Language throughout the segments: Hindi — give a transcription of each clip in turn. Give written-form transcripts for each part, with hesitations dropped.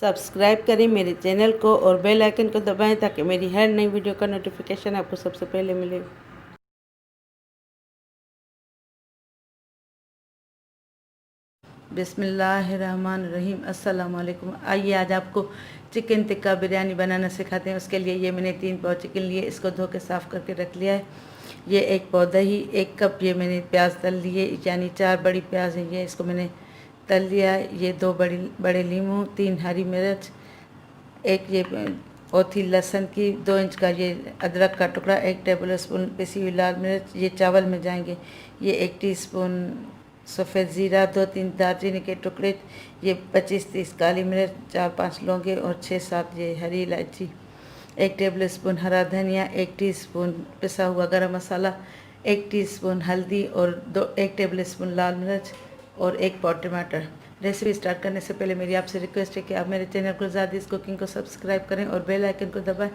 सब्सक्राइब करें मेरे चैनल को और बेल आइकन को दबाएं ताकि मेरी हर नई वीडियो का नोटिफिकेशन आपको सबसे पहले मिले। बिस्मिल्लाहिर्रहमानिर्रहीम। अस्सलाम वालेकुम। आइए आज आपको चिकन टिक्का बिरयानी बनाना सिखाते हैं। उसके लिए ये मैंने 3 पाव चिकन लिए, इसको धो के साफ़ करके रख लिया है। ये 1 पाव दही, 1 कप ये मैंने प्याज तल लिए, यानी 4 बड़ी प्याज है, ये इसको मैंने तल लिया है। ये 2 बड़े नींबू, 3 हरी मिर्च, एक ये औथी लहसुन की, 2 इंच का ये अदरक का टुकड़ा, 1 टेबल स्पून पिसी हुई लाल मिर्च, ये चावल में जाएंगे। ये 1 टीस्पून सफ़ेद ज़ीरा, 2-3 दालचीनी के टुकड़े, ये 25-30 काली मिर्च, 4-5 लौंगे और 6-7 ये हरी इलायची, 1 टेबल स्पून हरा धनिया, 1 टीस्पून पिसा हुआ गरम मसाला, 1 टीस्पून हल्दी और 1 टेबल स्पून लाल मिर्च और 1 पाव टमाटर। रेसिपी स्टार्ट करने से पहले मेरी आपसे रिक्वेस्ट है कि आप मेरे चैनल गुलजादिस कुकिंग को सब्सक्राइब करें और बेल आइकन को दबाएं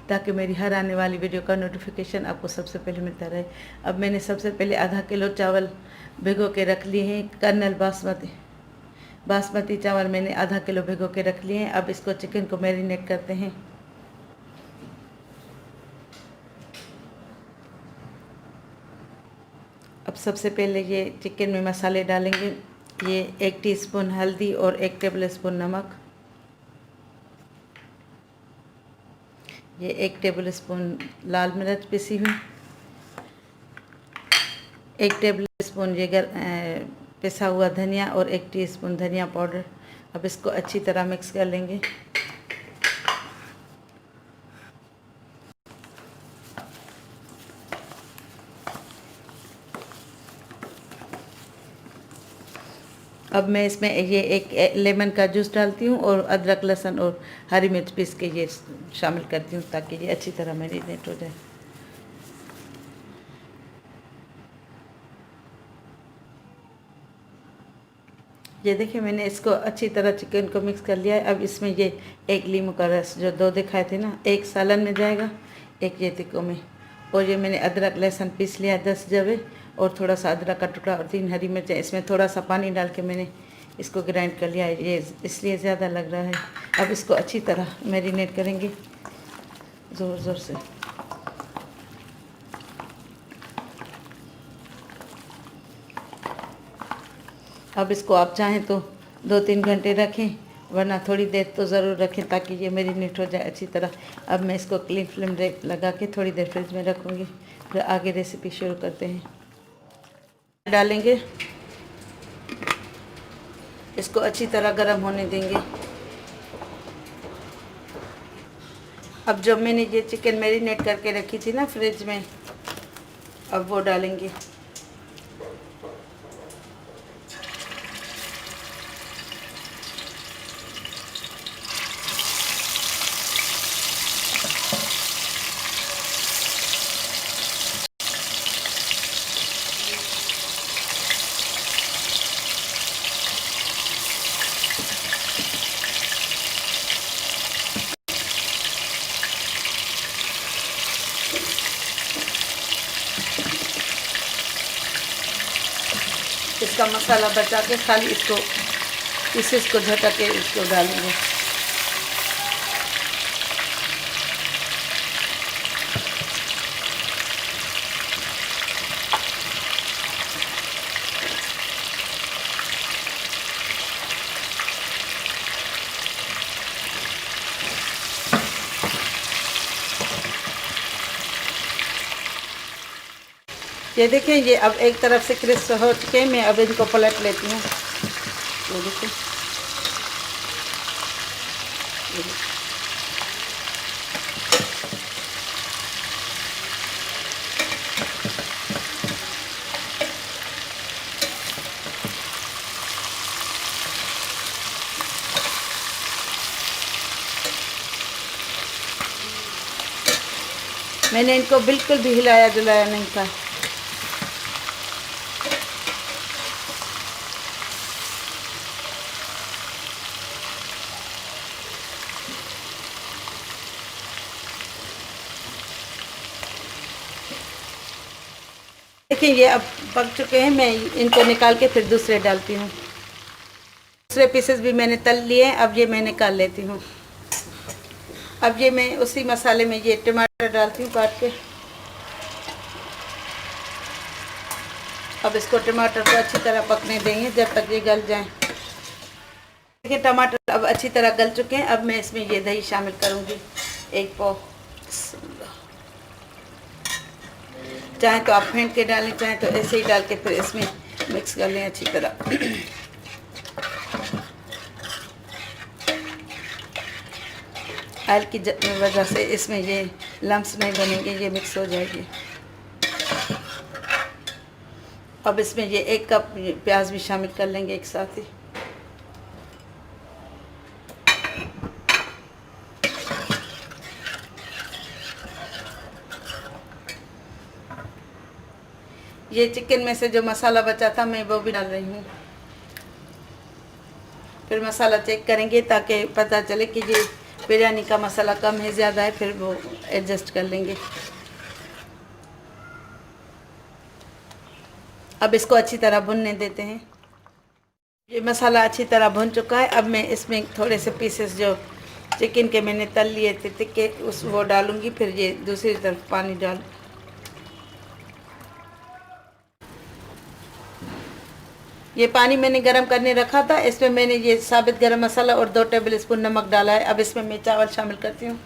ताकि मेरी हर आने वाली वीडियो का नोटिफिकेशन आपको सबसे पहले मिलता रहे। अब मैंने सबसे पहले आधा किलो चावल भिगो के रख लिए हैं। कर्नल बासमती चावल मैंने आधा किलो भिगो के रख लिए हैं। अब इसको चिकन को मैरिनेट करते हैं। अब सबसे पहले ये चिकन में मसाले डालेंगे। ये 1 टीस्पून हल्दी और 1 टेबल स्पून नमक, ये 1 टेबल स्पून लाल मिर्च पिसी हुई, 1 टेबल स्पून ये पिसा हुआ धनिया और 1 टीस्पून धनिया पाउडर। अब इसको अच्छी तरह मिक्स कर लेंगे। अब मैं इसमें ये 1 लेमन का जूस डालती हूँ और अदरक लहसुन और हरी मिर्च पीस के ये शामिल करती हूँ ताकि ये अच्छी तरह मैरिनेट हो जाए। ये देखिए मैंने इसको अच्छी तरह चिकन को मिक्स कर लिया है। अब इसमें ये 1 नींबू का रस जो 2 दिखाए थे ना, 1 सालन में जाएगा, 1 ये टिक्कों में, और ये मैंने अदरक लहसुन पीस लिया है 10 जवे और थोड़ा सा अदरक का टुकड़ा और 3 हरी मिर्च। इसमें थोड़ा सा पानी डाल के मैंने इसको ग्राइंड कर लिया है, ये इसलिए ज़्यादा लग रहा है। अब इसको अच्छी तरह मैरिनेट करेंगे ज़ोर ज़ोर से। अब इसको आप चाहें तो 2-3 घंटे रखें, वरना थोड़ी देर तो ज़रूर रखें ताकि ये मैरिनेट हो जाए अच्छी तरह। अब मैं इसको क्लीन फ्लेम लगा के थोड़ी देर फ्रिज में रखूँगी, फिर आगे रेसिपी शुरू करते हैं। डालेंगे, इसको अच्छी तरह गर्म होने देंगे। अब जब मैंने ये चिकन मैरिनेट करके रखी थी ना फ्रिज में, अब वो डालेंगे। इसका मसाला बचा के खाली इसको पीसेस को झटक के इसको डालेंगे। ये देखिए ये अब एक तरफ से क्रिस्प हो चुके हैं। मैं अब इनको पलट लेती हूँ। ये देखिए, मैंने इनको बिल्कुल भी हिलाया डुलाया नहीं था। देखिए ये अब पक चुके हैं। मैं इनको निकाल के फिर दूसरे डालती हूँ। दूसरे पीसेस भी मैंने तल लिए हैं, अब ये मैं निकाल लेती हूँ। अब ये मैं उसी मसाले में ये टमाटर डालती हूँ काट के। अब इसको टमाटर को अच्छी तरह पकने देंगे जब तक ये गल जाए। देखिए टमाटर अब अच्छी तरह गल चुके हैं। अब मैं इसमें ये दही शामिल करूँगी, 1 पाव। चाहे तो आप फेंट के डालें, चाहे तो ऐसे ही डाल के फिर इसमें मिक्स कर लें अच्छी तरह। ऑयल की वजह से इसमें ये लम्स नहीं बनेंगे, ये मिक्स हो जाएगी। अब इसमें ये 1 कप प्याज भी शामिल कर लेंगे एक साथ ही। ये चिकन में से जो मसाला बचा था मैं वो भी डाल रही हूँ। फिर मसाला चेक करेंगे ताकि पता चले कि ये बिरयानी का मसाला कम है ज़्यादा है, फिर वो एडजस्ट कर लेंगे। अब इसको अच्छी तरह भुनने देते हैं। ये मसाला अच्छी तरह भुन चुका है। अब मैं इसमें थोड़े से पीसेस जो चिकन के मैंने तल लिए थे तिक्के वो डालूंगी। फिर ये दूसरी तरफ पानी डाल, ये पानी मैंने गरम करने रखा था। इसमें मैंने ये साबित गरम मसाला और 2 टेबल स्पून नमक डाला है। अब इसमें मैं चावल शामिल करती हूँ।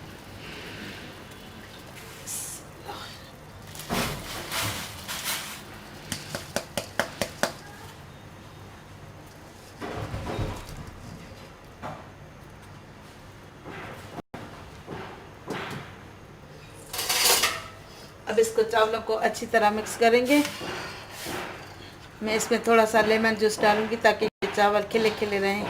अब इसको चावलों को अच्छी तरह मिक्स करेंगे। मैं इसमें थोड़ा सा लेमन जूस डालूंगी ताकि ये चावल खिले खिले रहें।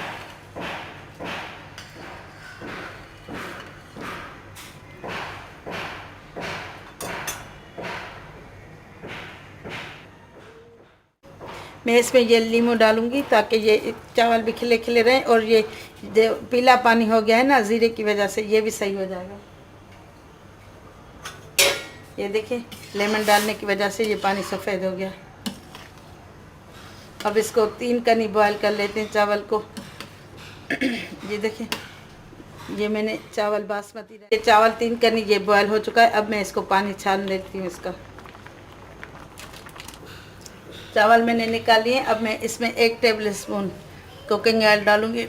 मैं इसमें ये लीमू डालूंगी ताकि ये चावल भी खिले खिले रहें। और ये जो पीला पानी हो गया है ना ज़ीरे की वजह से, ये भी सही हो जाएगा। ये देखिए लेमन डालने की वजह से ये पानी सफ़ेद हो गया। अब इसको 3 कनी बॉयल कर लेते हैं चावल को। ये देखिए ये मैंने चावल बासमती, ये चावल 3 कनी ये बॉयल हो चुका है। अब मैं इसको पानी छान लेती हूँ इसका। चावल मैंने निकाल लिए। अब मैं इसमें 1 टेबल स्पून कुकिंग ऑयल डालूँगी।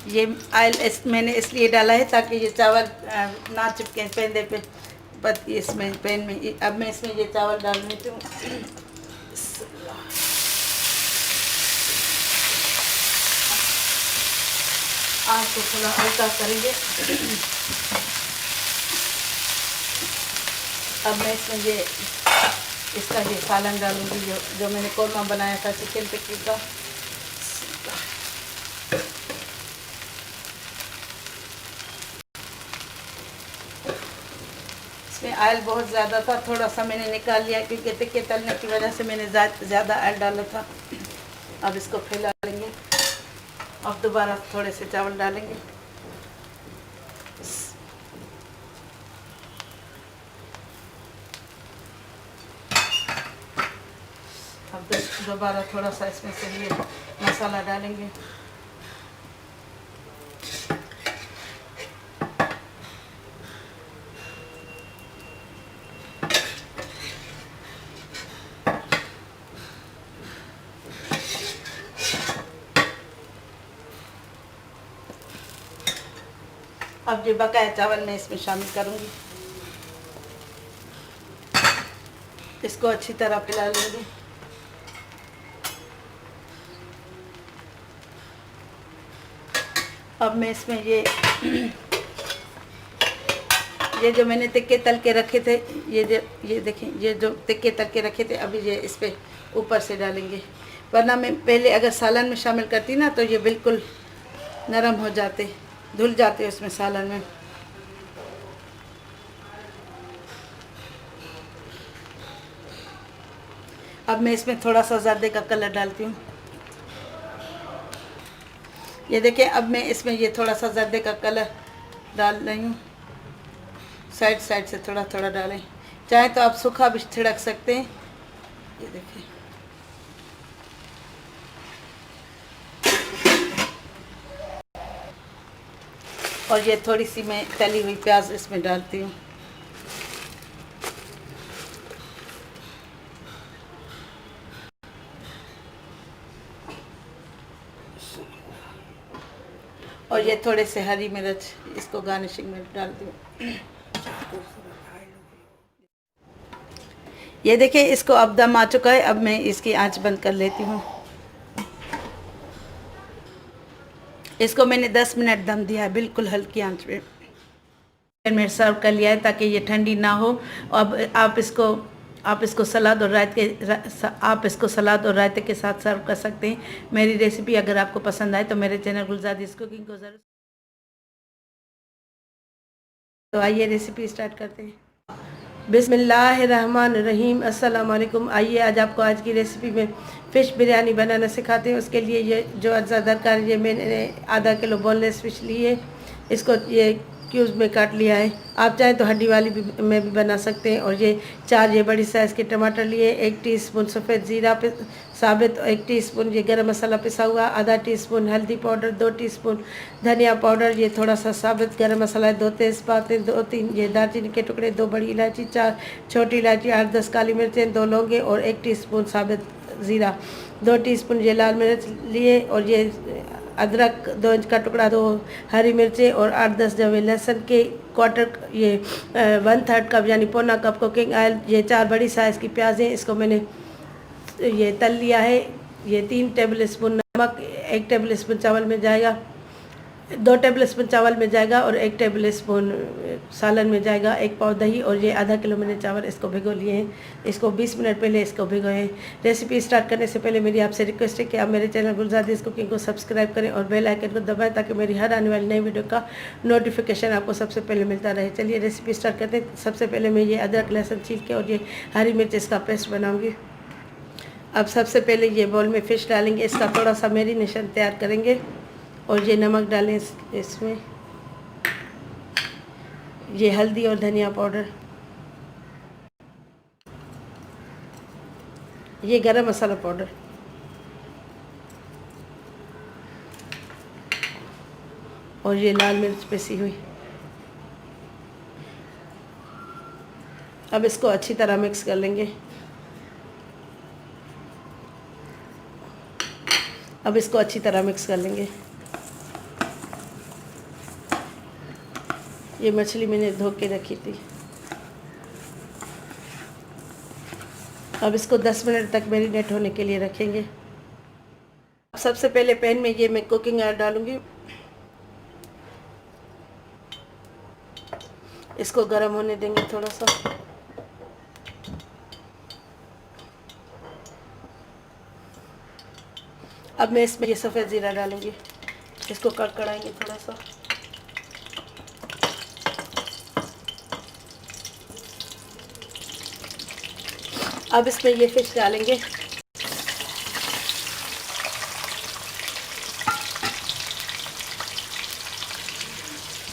ये ऑयल मैंने इसलिए डाला है ताकि ये चावल ना चिपके पेंदे पे इसमें पैन में। अब मैं इसमें ये चावल डाल देती हूँ। आग को थोड़ा हल्का करेंगे। अब मैं इसमें ये इसका ये सालन डालूंगी जो मैंने कोरमा बनाया था चिकन टिक्की का। इसमें ऑयल बहुत ज़्यादा था, थोड़ा सा मैंने निकाल लिया क्योंकि टिक्के तलने की वजह से मैंने ज़्यादा ऑयल डाला था। अब इसको फैला लेंगे। अब दोबारा थोड़े से चावल डालेंगे। अब दोबारा थोड़ा सा इसमें से ये मसाला डालेंगे। अब जो बकाया चावल मैं इसमें शामिल करूंगी। इसको अच्छी तरह पिला लेंगे। अब मैं इसमें ये जो मैंने तिक्के तल के रखे थे, ये देखें, ये जो तिक्के तल के रखे थे अभी ये इस पे ऊपर से डालेंगे। वरना मैं पहले अगर सालन में शामिल करती ना तो ये बिल्कुल नरम हो जाते, धुल जाते उसमें सालन में। अब मैं इसमें थोड़ा सा ज़र्दे का कलर डालती हूँ। ये देखिए, अब मैं इसमें ये थोड़ा सा जर्दे का कलर डाल रही हूँ। साइड साइड से थोड़ा थोड़ा डालें, चाहे तो आप सूखा भी छिड़क सकते हैं। ये देखिए, और ये थोड़ी सी मैं तली हुई प्याज इसमें डालती हूँ। और ये थोड़े से हरी मिर्च इसको गार्निशिंग में डाल दूँ। ये देखिए, इसको अब दम आ चुका है। अब मैं इसकी आंच बंद कर लेती हूँ। इसको मैंने 10 मिनट दम दिया है, बिल्कुल हल्की आंच पे। मैं सर्व कर लिया है ताकि ये ठंडी ना हो। अब आप इसको सलाद और रायते के साथ सर्व कर सकते हैं। मेरी रेसिपी अगर आपको पसंद आए तो मेरे चैनल गुलजादिस कुकिंग को ज़रूर। तो आइए रेसिपी स्टार्ट करते हैं। बिस्मिल्लाहिर्रहमानिर्रहीम, अस्सलाम वालेकुम। आइए आज की रेसिपी में फ़िश बिरयानी बनाना सिखाते हैं। उसके लिए ये जो अज्जा दरकार, ये मैंने आधा किलो बोनलेस फ़िश ली है। इसको ये क्यूब्स में काट लिया है। आप चाहें तो हड्डी वाली में भी बना सकते हैं। और ये 4 ये बड़ी साइज़ के टमाटर लिए, 1 टीस्पून सफ़ेद ज़ीरा साबित, 1 टीस्पून ये गरम मसाला पिसा हुआ, आधा टीस्पून हल्दी पाउडर, 2 टीस्पून धनिया पाउडर, ये थोड़ा सा साबित गरम मसाला, 2 तेज़पातें, 2-3 ये दालचीनी के टुकड़े, 2 बड़ी इलायची, 4 छोटी इलायची, 8-10 काली मिर्चें, 2 लौंगे और 1 टीस्पून साबित ज़ीरा, 2 टीस्पून ये लाल मिर्च लिए। और ये अदरक 2 इंच का टुकड़ा, 2 हरी मिर्चें और 8-10 जवे लहसुन के क्वार्टर, ये 1/3 कप यानी पौना कप कुकिंग ऑयल, ये 4 बड़ी साइज़ की प्याज़ें, इसको मैंने ये तल लिया है। ये 3 टेबल स्पून नमक, 1 टेबल स्पून चावल में जाएगा, 2 टेबल स्पून चावल में जाएगा और 1 टेबल स्पून सालन में जाएगा, 1 पाव दही। और ये आधा किलो मैंने चावल इसको भिगो लिए हैं। इसको 20 मिनट पहले इसको भिगोए। रेसिपी स्टार्ट करने से पहले मेरी आपसे रिक्वेस्ट है कि आप मेरे चैनल गुलजादिस कुकिंग को सब्सक्राइब करें और बेल आइकन को दबाएं ताकि मेरी हर आने वाली नई वीडियो का नोटिफिकेशन आपको सबसे पहले मिलता रहे। चलिए रेसिपी स्टार्ट करते हैं। सबसे पहले मैं ये अदरक लहसुन छील के और ये हरी मिर्च इसका पेस्ट बनाऊँगी। अब सबसे पहले ये बाउल में फ़िश डालेंगे, इसका थोड़ा सा मैरिनेशन तैयार करेंगे। और ये नमक डालें इसमें, ये हल्दी और धनिया पाउडर, ये गरम मसाला पाउडर, और ये लाल मिर्च पिसी हुई। अब इसको अच्छी तरह मिक्स कर लेंगे। अब इसको अच्छी तरह मिक्स कर लेंगे। ये मछली मैंने धो के रखी थी। अब इसको 10 मिनट तक मैरिनेट होने के लिए रखेंगे। सबसे पहले पैन में ये मैं कुकिंग ऑयल डालूंगी। इसको गर्म होने देंगे थोड़ा सा। अब मैं इसमें ये सफ़ेद ज़ीरा डालूंगी। इसको कड़कड़ाएंगे थोड़ा सा। अब इसमें ये फ़िश डालेंगे।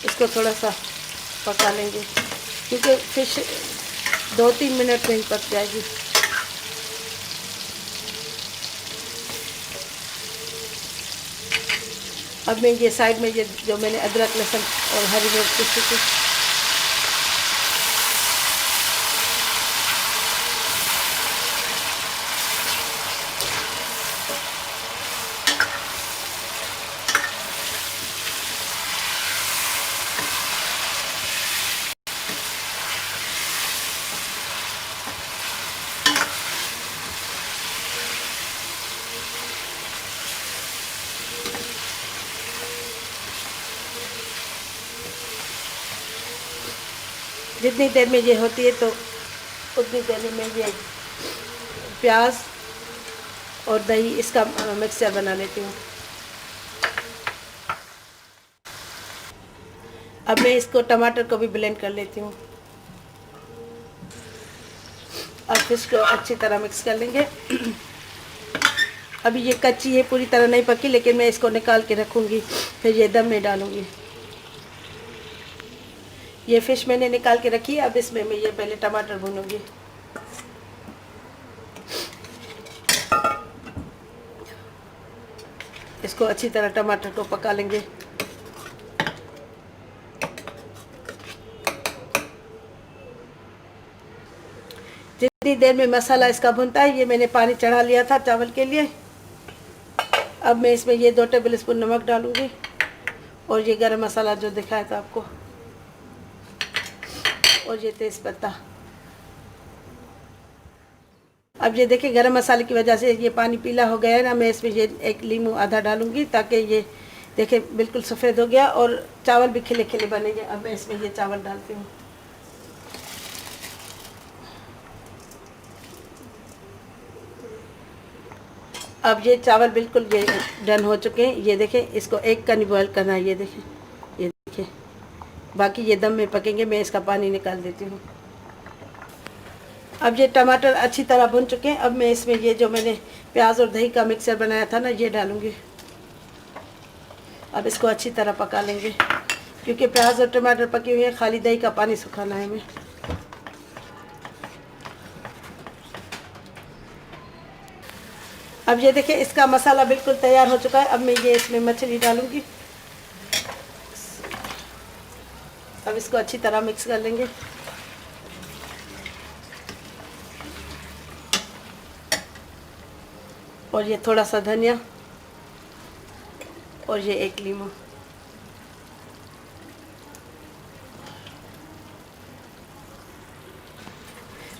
इसको थोड़ा सा पका लेंगे क्योंकि फ़िश 2-3 मिनट में ही पक जाएगी। अब मैं ये साइड में ये जो मैंने अदरक लहसुन और हरी मिर्च पीसी थी, जितनी देर में ये होती है तो उतनी देर में ये प्याज और दही इसका मिक्सचर बना लेती हूँ। अब मैं इसको टमाटर को भी ब्लेंड कर लेती हूँ। अब फिश को अच्छी तरह मिक्स कर लेंगे। अभी ये कच्ची है, पूरी तरह नहीं पकी, लेकिन मैं इसको निकाल के रखूँगी, फिर ये दम में डालूँगी। ये फ़िश मैंने निकाल के रखी है। अब इसमें मैं ये पहले टमाटर भूनूँगी। इसको अच्छी तरह टमाटर को पका लेंगे। जितनी देर में मसाला इसका भुनता है, ये मैंने पानी चढ़ा लिया था चावल के लिए। अब मैं इसमें ये 2 टेबल स्पून नमक डालूँगी और ये गरम मसाला जो दिखाया था आपको, और ये तेज़पत्ता। अब ये देखिए गरम मसाले की वजह से ये पानी पीला हो गया है ना। मैं इसमें ये 1 नींबू आधा डालूँगी, ताकि ये देखिए बिल्कुल सफ़ेद हो गया और चावल भी खिले खिले बनेंगे। अब मैं इसमें ये चावल डालती हूँ। अब ये चावल बिल्कुल ये डन हो चुके हैं। ये देखें, इसको 1 कनी बॉयल करना है। ये देखिए, बाकी ये दम में पकेंगे। मैं इसका पानी निकाल देती हूँ। अब ये टमाटर अच्छी तरह भुन चुके हैं। अब मैं इसमें ये जो मैंने प्याज और दही का मिक्सचर बनाया था ना, ये डालूँगी। अब इसको अच्छी तरह पका लेंगे, क्योंकि प्याज और टमाटर पके हुए हैं, खाली दही का पानी सुखाना है हमें। अब ये देखिए इसका मसाला बिल्कुल तैयार हो चुका है। अब मैं ये इसमें मछली डालूँगी। अब इसको अच्छी तरह मिक्स कर लेंगे। और ये थोड़ा सा धनिया और ये 1 नींबू।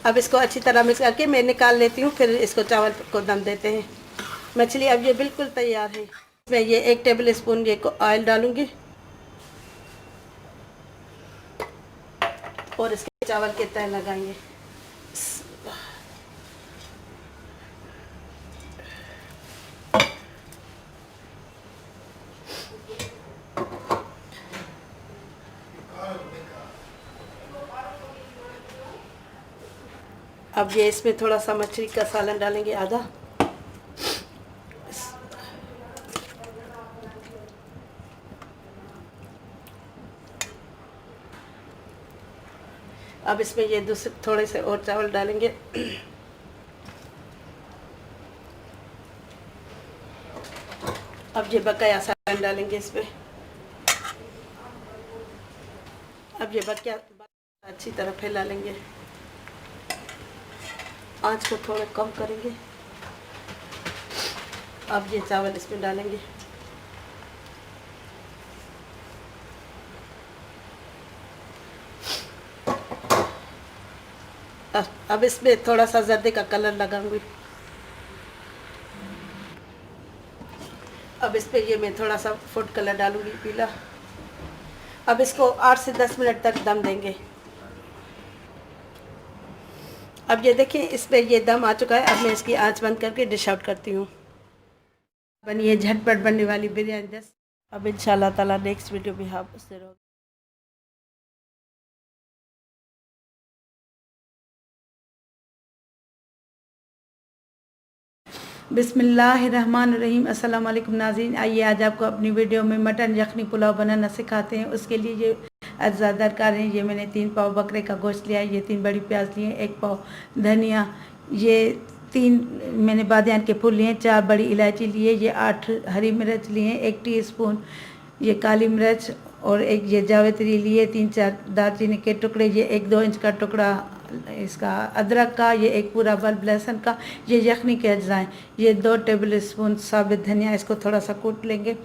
अब इसको अच्छी तरह मिक्स करके मैं निकाल लेती हूँ, फिर इसको चावल को दम देते हैं। मछली अब ये बिल्कुल तैयार है। इसमें ये 1 टेबल स्पून ये ऑयल डालूँगी और इसके चावल के तह लगाएंगे। अब ये इसमें थोड़ा सा मछली का सालन डालेंगे, आधा। अब इसमें ये दूसरे थोड़े से और चावल डालेंगे। अब ये बकाया सालन डालेंगे इसमें। अब ये बकाया अच्छी तरह फैला लेंगे। आंच को थोड़ा कम करेंगे। अब ये चावल इसमें डालेंगे। अब इसमें थोड़ा सा जर्दे का कलर लगाऊंगी। अब इस पे ये मैं थोड़ा सा फूड कलर डालूंगी, पीला। अब इसको 8 से 10 मिनट तक दम देंगे। अब ये देखिए इस पे ये दम आ चुका है। अब मैं इसकी आंच बंद करके डिश आउट करती हूँ। बनिए झटपट बनने वाली बिरयानी। अब इंशाल्लाह ताला नेक्स्ट वीडियो भी आप उससे रहोगे। बिस्मिल्लाहिर्रहमानिर्रहीम। अस्सलाम वालेकुम नाज़रीन। आइए आज आपको अपनी वीडियो में मटन यखनी पुलाव बनाना सिखाते हैं। उसके लिए ये अज्जा दरकार हैं। ये मैंने 3 पाव बकरे का गोश्त लिया है, ये 3 बड़ी प्याज लिए, 1 पाव धनिया, ये 3 मैंने बादियान के फूल लिए, 4 बड़ी इलायची लिए, ये 8 हरी मिर्च लिए, 1 टीस्पून ये काली मिर्च और 1 ये जावित्री लिए, 3-4 दालचीनी के टुकड़े, ये 1-2 इंच का टुकड़ा इसका अदरक का, ये 1 पूरा बल्ब लहसुन का, ये यखनी के अज्जाएँ, ये 2 टेबल स्पून साबित धनिया, इसको थोड़ा सा कूट लेंगे,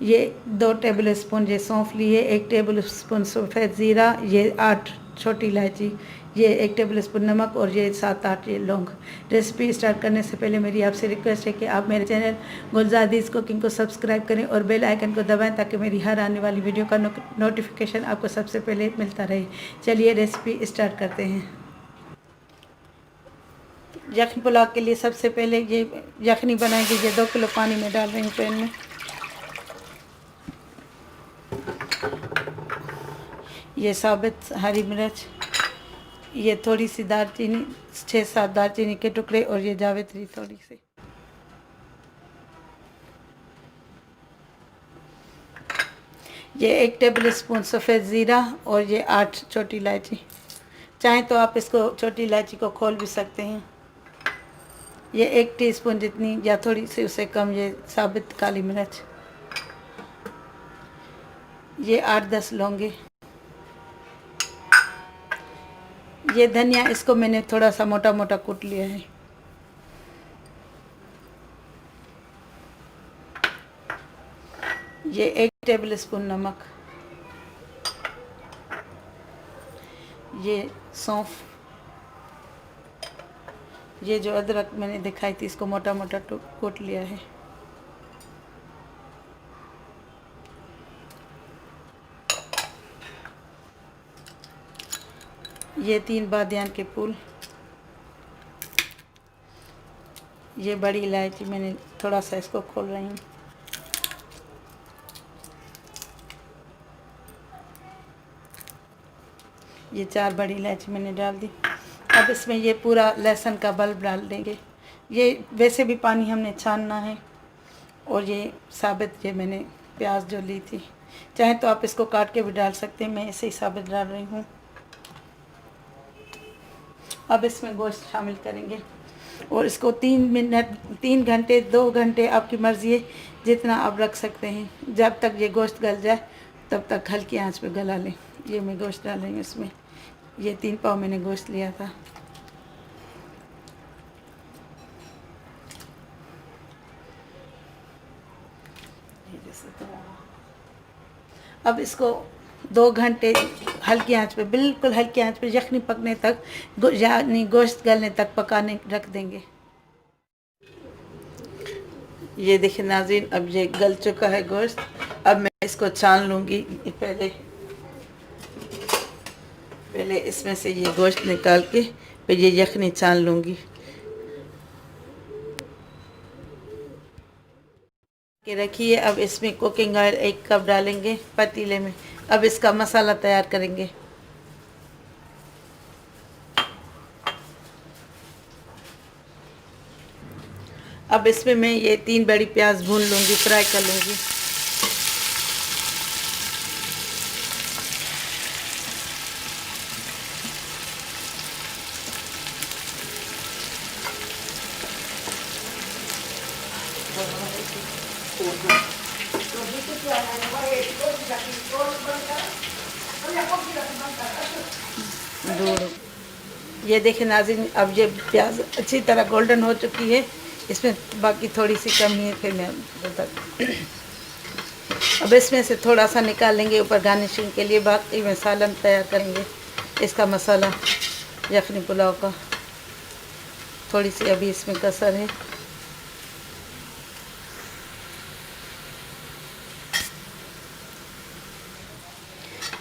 ये 2 टेबल स्पून ये सौंफ लिए, 1 टेबल स्पून सफ़ेद ज़ीरा, ये 8 छोटी इलायची, ये 1 टेबल स्पून नमक और ये 7-8 ये लौंग। रेसिपी स्टार्ट करने से पहले मेरी आपसे रिक्वेस्ट है कि आप मेरे चैनल गुलजादीज़ कुकिंग को सब्सक्राइब करें और बेल आइकन को दबाएं, ताकि मेरी हर आने वाली वीडियो का नोटिफिकेशन आपको सबसे पहले मिलता रहे। चलिए रेसिपी स्टार्ट करते हैं। यखनी पुलाव के लिए सबसे पहले ये यखनी बनाएंगे। ये 2 किलो पानी में डाल रही हूँ पैन में। ये साबित हरी मिर्च, ये थोड़ी सी दालचीनी, 6-7 दालचीनी के टुकड़े और ये जावित्री थोड़ी सी। ये 1 टेबल स्पून सफ़ेद ज़ीरा और ये 8 छोटी इलायची। चाहें तो आप इसको छोटी इलायची को खोल भी सकते हैं। ये 1 टीस्पून जितनी या थोड़ी सी उससे कम ये साबित काली मिर्च। ये 8-10 लौंगे। ये धनिया, इसको मैंने थोड़ा सा मोटा मोटा कूट लिया है। ये 1 टेबल स्पून नमक। ये सौंफ। ये जो अदरक मैंने दिखाई थी इसको मोटा मोटा कूट लिया है। ये 3 बादियान के फूल। ये बड़ी इलायची मैंने थोड़ा सा इसको खोल रही हूँ। ये 4 बड़ी इलायची मैंने डाल दी। अब इसमें ये पूरा लहसुन का बल्ब डाल देंगे। ये वैसे भी पानी हमने छानना है। और ये साबित, ये मैंने प्याज जो ली थी, चाहे तो आप इसको काट के भी डाल सकते हैं, मैं ऐसे ही साबित डाल रही हूँ। अब इसमें गोश्त शामिल करेंगे और इसको 3 घंटे 2 घंटे आपकी मर्ज़ी है जितना आप रख सकते हैं। जब तक ये गोश्त गल जाए तब तक हल्की आंच पे गला लें। ये मैं गोश्त डाल रही हूँ इसमें। ये 3 पाव मैंने गोश्त लिया था। अब इसको 2 घंटे हल्की आंच पे, बिल्कुल हल्की आंच पे यखनी पकने तक, यानी गोश्त गलने तक पकाने रख देंगे। ये देखिए नाज़रीन, अब ये गल चुका है गोश्त। अब मैं इसको छान लूँगी। पहले इसमें से ये गोश्त निकाल के फिर ये यखनी छान लूँगी। के रखिए। अब इसमें कुकिंग ऑयल 1 कप डालेंगे पतीले में। अब इसका मसाला तैयार करेंगे। अब इसमें मैं ये 3 बड़ी प्याज भून लूँगी, फ्राई कर लूँगी। ये देखें नाज़रीन, अब ये प्याज अच्छी तरह गोल्डन हो चुकी है। इसमें बाकी थोड़ी सी कमी है, फिर मैं बता। अब इसमें से थोड़ा सा निकाल लेंगे ऊपर गार्निशिंग के लिए। बाकी में सालन तैयार करेंगे। इसका मसाला यखनी पुलाव का थोड़ी सी अभी इसमें कसर है।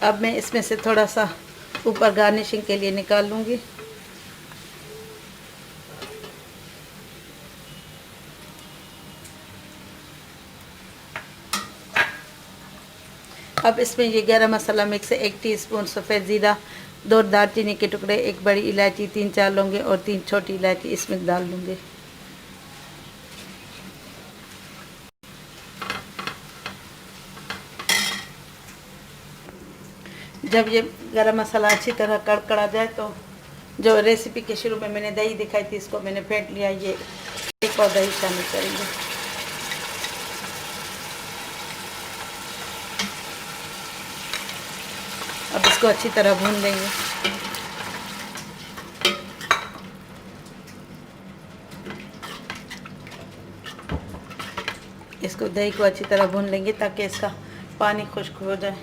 अब मैं इसमें से थोड़ा सा ऊपर गार्निशिंग के लिए निकाल लूँगी। अब इसमें ये गरम मसाला मिक्स है। 1 टीस्पून सफ़ेद ज़ीरा, 2 दालचीनी के टुकड़े, 1 बड़ी इलायची, 3-4 लौंगे और 3 छोटी इलायची इसमें डाल दूँगे। जब ये गरम मसाला अच्छी तरह कड़कड़ा जाए तो जो रेसिपी के शुरू में मैंने दही दिखाई थी इसको मैंने फेंट लिया। ये 1 पाव दही शामिल करेंगे। अब इसको अच्छी तरह भून लेंगे। इसको दही को अच्छी तरह भून लेंगे ताकि इसका पानी खुश्क हो जाए।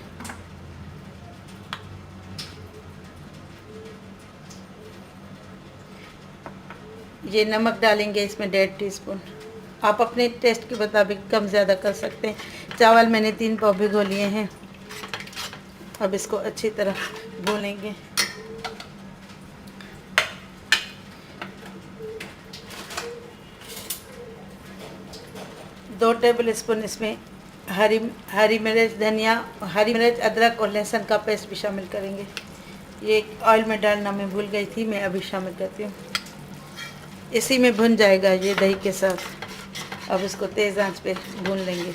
ये नमक डालेंगे इसमें 1.5 टीस्पून। आप अपने टेस्ट के मुताबिक कम ज़्यादा कर सकते हैं। चावल मैंने 3 पाव भिगो लिए हैं। अब इसको अच्छी तरह भूनेंगे। दो टेबल स्पून इसमें हरी मिर्च, धनिया, हरी मिर्च, अदरक और लहसुन का पेस्ट भी शामिल करेंगे। ये ऑयल में डालना मैं भूल गई थी, मैं अभी शामिल करती हूँ। इसी में भुन जाएगा ये दही के साथ। अब इसको तेज़ आंच पे भून लेंगे।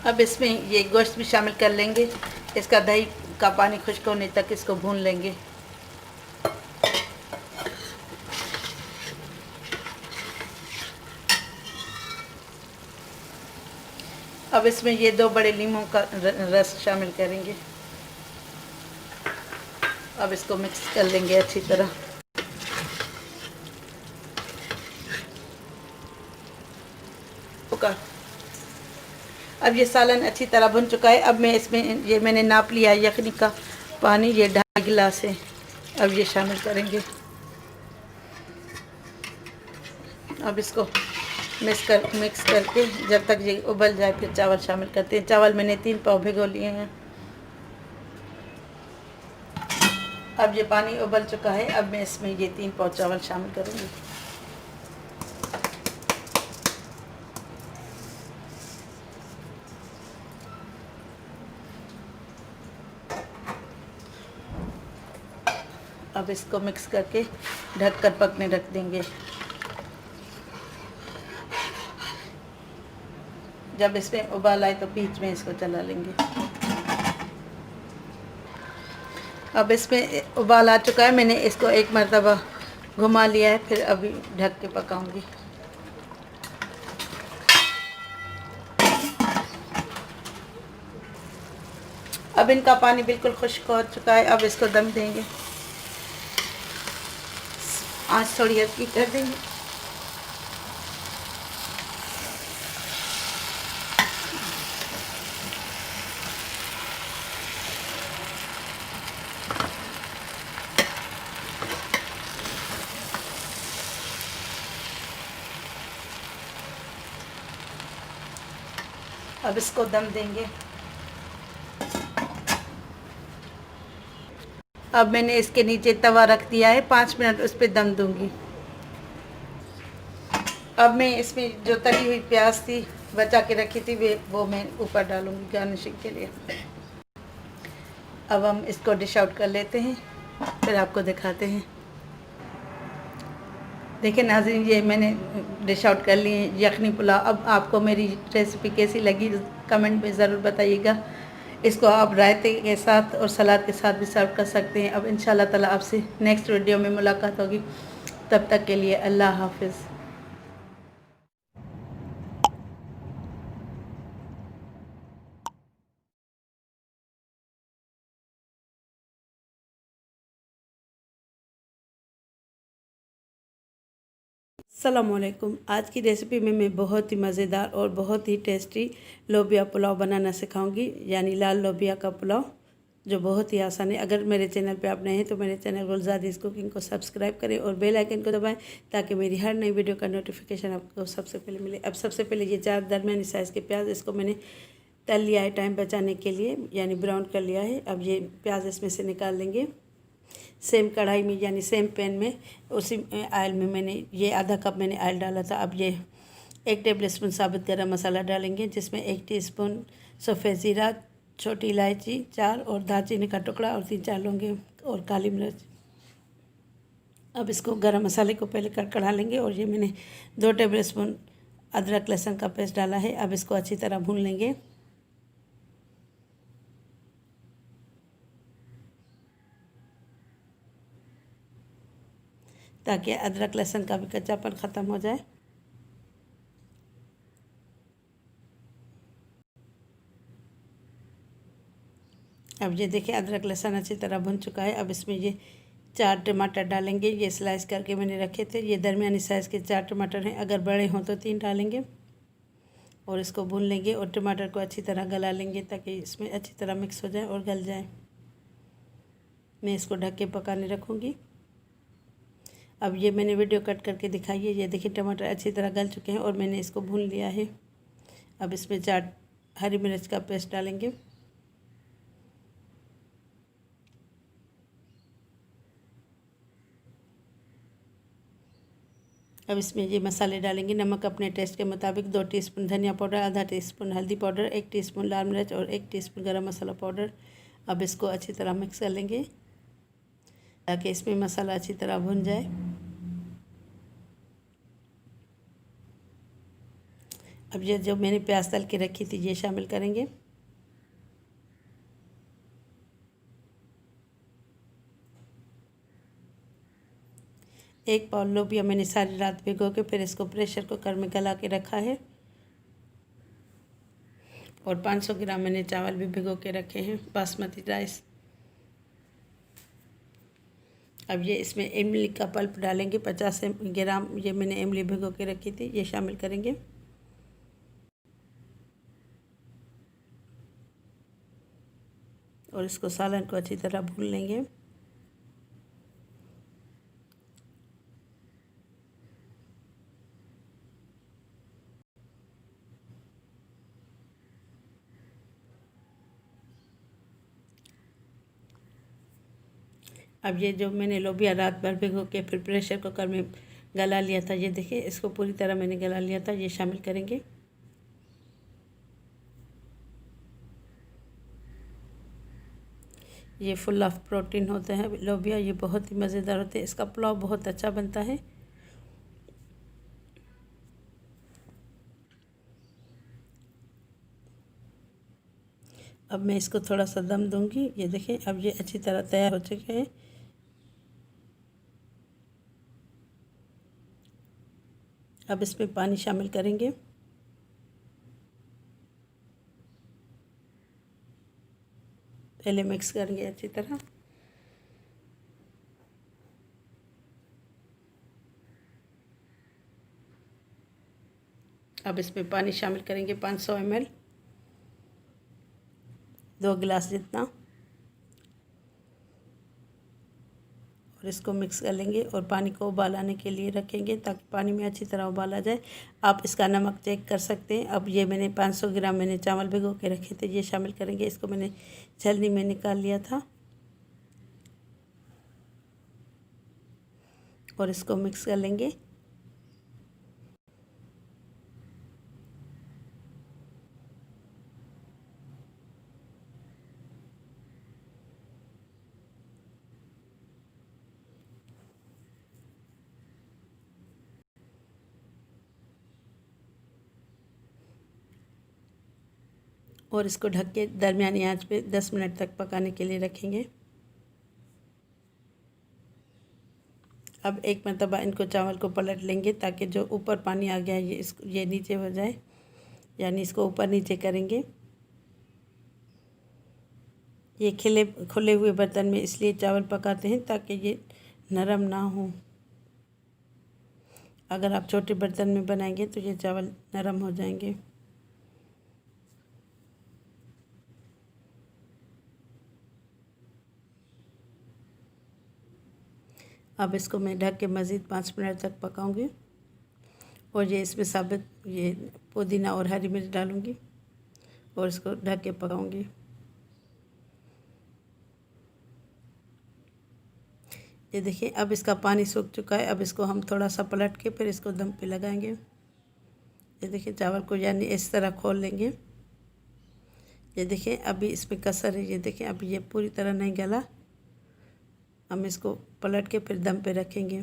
अब इसमें ये गोश्त भी शामिल कर लेंगे। इसका दही का पानी खुश्क होने तक इसको भून लेंगे। अब इसमें ये 2 बड़े लीमों का रस शामिल करेंगे। अब इसको मिक्स कर लेंगे अच्छी तरह। अब ये सालन अच्छी तरह भुन चुका है। अब मैं इसमें ये मैंने नाप लिया है यखनी का पानी, ये 2.5 गिलास है। अब ये शामिल करेंगे। अब इसको मिक्स करके जब तक ये उबल जाए फिर चावल शामिल करते हैं। चावल मैंने 3 पाव भिगो लिए हैं। अब ये पानी उबल चुका है। अब मैं इसमें ये 3 पाव चावल शामिल करूँगी। अब इसको मिक्स करके ढक कर पकने रख देंगे। जब इसमें उबाल आए तो बीच में इसको चला लेंगे। अब इसमें उबाल आ चुका है। मैंने इसको 1 मरतबा घुमा लिया है। फिर अभी ढक के पकाऊंगी। अब इनका पानी बिल्कुल खुश्क हो चुका है। अब इसको दम देंगे। आँच थोड़ी हल्की कर देंगे। अब इसको दम देंगे। अब मैंने इसके नीचे तवा रख दिया है। 5 मिनट उस पर दम दूंगी। अब मैं इसमें जो तली हुई प्याज थी बचा के रखी थी वो मैं ऊपर डालूंगी गार्निशिंग के लिए। अब हम इसको डिश आउट कर लेते हैं, फिर आपको दिखाते हैं। देखिए नाज़रीन, ये मैंने डिश आउट कर ली है यखनी पुलाव। अब आपको मेरी रेसिपी कैसी लगी कमेंट में ज़रूर बताइएगा। इसको आप रायते के साथ और सलाद के साथ भी सर्व कर सकते हैं। अब इंशाल्लाह ताला आपसे नेक्स्ट वीडियो में मुलाकात होगी। तब तक के लिए अल्लाह हाफिज़। अस्सलामुअलैकुम। आज की रेसिपी में मैं बहुत ही मज़ेदार और बहुत ही टेस्टी लोबिया पुलाव बनाना सिखाऊंगी, यानी लाल लोबिया का पुलाव, जो बहुत ही आसान है। अगर मेरे चैनल पे आप नए हैं तो मेरे चैनल गुलजादीज़ कुकिंग को सब्सक्राइब करें और बेल आइकन को दबाएं ताकि मेरी हर नई वीडियो का नोटिफिकेशन आपको सबसे पहले मिले। अब सबसे पहले ये 4 दरमियानी साइज़ के प्याज, इसको मैंने तल लिया है टाइम बचाने के लिए, यानी ब्राउन कर लिया है। अब ये प्याज इसमें से निकाल लेंगे। सेम कढ़ाई में यानी सेम पैन में उसी ऑयल में मैंने ये आधा कप मैंने ऑयल डाला था। अब ये 1 टेबल स्पून साबुत गरम मसाला डालेंगे, जिसमें 1 टीस्पून सफ़ेद ज़ीरा, छोटी इलायची 4 और दालचीनी का टुकड़ा और 3-4 लौंगे और काली मिर्च। अब इसको गरम मसाले को पहले कड़कड़ा लेंगे और ये मैंने 2 टेबल स्पून अदरक लहसुन का पेस्ट डाला है। अब इसको अच्छी तरह भून लेंगे। ताकि अदरक लहसुन का भी कच्चापन ख़त्म हो जाए। अब ये देखिए अदरक लहसुन अच्छी तरह भुन चुका है। अब इसमें ये 4 टमाटर डालेंगे। ये स्लाइस करके मैंने रखे थे। ये दरमियानी साइज़ के 4 टमाटर हैं, अगर बड़े हों तो 3 डालेंगे। और इसको भून लेंगे और टमाटर को अच्छी तरह गला लेंगे ताकि इसमें अच्छी तरह मिक्स हो जाए और गल जाए। मैं इसको ढक के पकाने रखूँगी। अब ये मैंने वीडियो कट करके दिखाई है। ये देखिए टमाटर अच्छी तरह गल चुके हैं और मैंने इसको भून लिया है। अब इसमें 4 हरी मिर्च का पेस्ट डालेंगे। अब इसमें ये मसाले डालेंगे। नमक अपने टेस्ट के मुताबिक, 2 टीस्पून धनिया पाउडर, आधा टीस्पून हल्दी पाउडर, 1 टीस्पून लाल मिर्च और 1 टीस्पून गरम मसाला पाउडर। अब इसको अच्छी तरह मिक्स कर लेंगे ताकि इसमें मसाला अच्छी तरह भुन जाए। अब ये जो मैंने प्याज तल के रखी थी ये शामिल करेंगे। एक पाव लोबिया मैंने सारी रात भिगो के फिर इसको प्रेशर कुकर में गला के रखा है। और 500 ग्राम मैंने चावल भी भिगो के रखे हैं, बासमती राइस। अब ये इसमें इमली का पल्प डालेंगे, 50 ग्राम ये मैंने इमली भिगो के रखी थी, ये शामिल करेंगे। और इसको सालन को अच्छी तरह भून लेंगे। अब ये जो मैंने लोबिया रात भर भिगो के फिर प्रेशर कुकर में गला लिया था, ये देखिए इसको पूरी तरह मैंने गला लिया था, ये शामिल करेंगे। ये फुल ऑफ प्रोटीन होते हैं लोबिया, ये बहुत ही मज़ेदार होते हैं, इसका पुलाव बहुत अच्छा बनता है। अब मैं इसको थोड़ा सा दम दूंगी। ये देखिए अब ये अच्छी तरह तैयार हो चुके हैं। अब इसमें पानी शामिल करेंगे। पहले मिक्स करेंगे अच्छी तरह। अब इसमें पानी शामिल करेंगे 500 ml, 2 गिलास जितना। और इसको मिक्स कर लेंगे और पानी को उबाल आने के लिए रखेंगे ताकि पानी में अच्छी तरह उबाल आ जाए। आप इसका नमक चेक कर सकते हैं। अब ये मैंने 500 ग्राम मैंने चावल भिगो के रखे थे, ये शामिल करेंगे। इसको मैंने छलनी में निकाल लिया था और इसको मिक्स कर लेंगे। और इसको ढक के दरमियानी आंच पे 10 मिनट तक पकाने के लिए रखेंगे। अब एक मरतबा इनको चावल को पलट लेंगे ताकि जो ऊपर पानी आ गया है ये नीचे हो जाए, यानी इसको ऊपर नीचे करेंगे। ये खुले हुए बर्तन में इसलिए चावल पकाते हैं ताकि ये नरम ना हो। अगर आप छोटे बर्तन में बनाएंगे तो ये चावल नरम हो जाएंगे। अब इसको मैं ढक के मज़ीद 5 मिनट तक पकाऊंगी। और ये इसमें साबुत ये पुदीना और हरी मिर्च डालूंगी और इसको ढक के पकाऊंगी। ये देखिए अब इसका पानी सूख चुका है। अब इसको हम थोड़ा सा पलट के फिर इसको दम पे लगाएंगे। ये देखिए चावल को यानी इस तरह खोल लेंगे। ये देखिए अभी इसमें कसर है। ये देखिए अभी ये पूरी तरह नहीं गला। हम इसको पलट के फिर दम पे रखेंगे।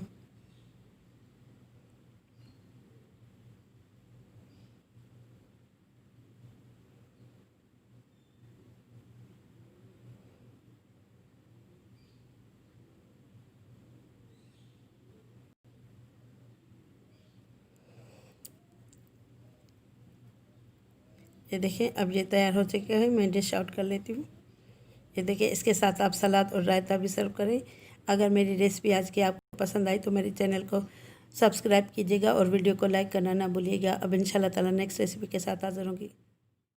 ये देखिए अब ये तैयार हो चुके हैं। मैं डिश आउट कर लेती हूँ। ये देखिए इसके साथ आप सलाद और रायता भी सर्व करें। अगर मेरी रेसिपी आज की आपको पसंद आई तो मेरे चैनल को सब्सक्राइब कीजिएगा और वीडियो को लाइक करना ना भूलिएगा। अब इंशाल्लाह ताला नेक्स्ट रेसिपी के साथ हाज़िर होंगी।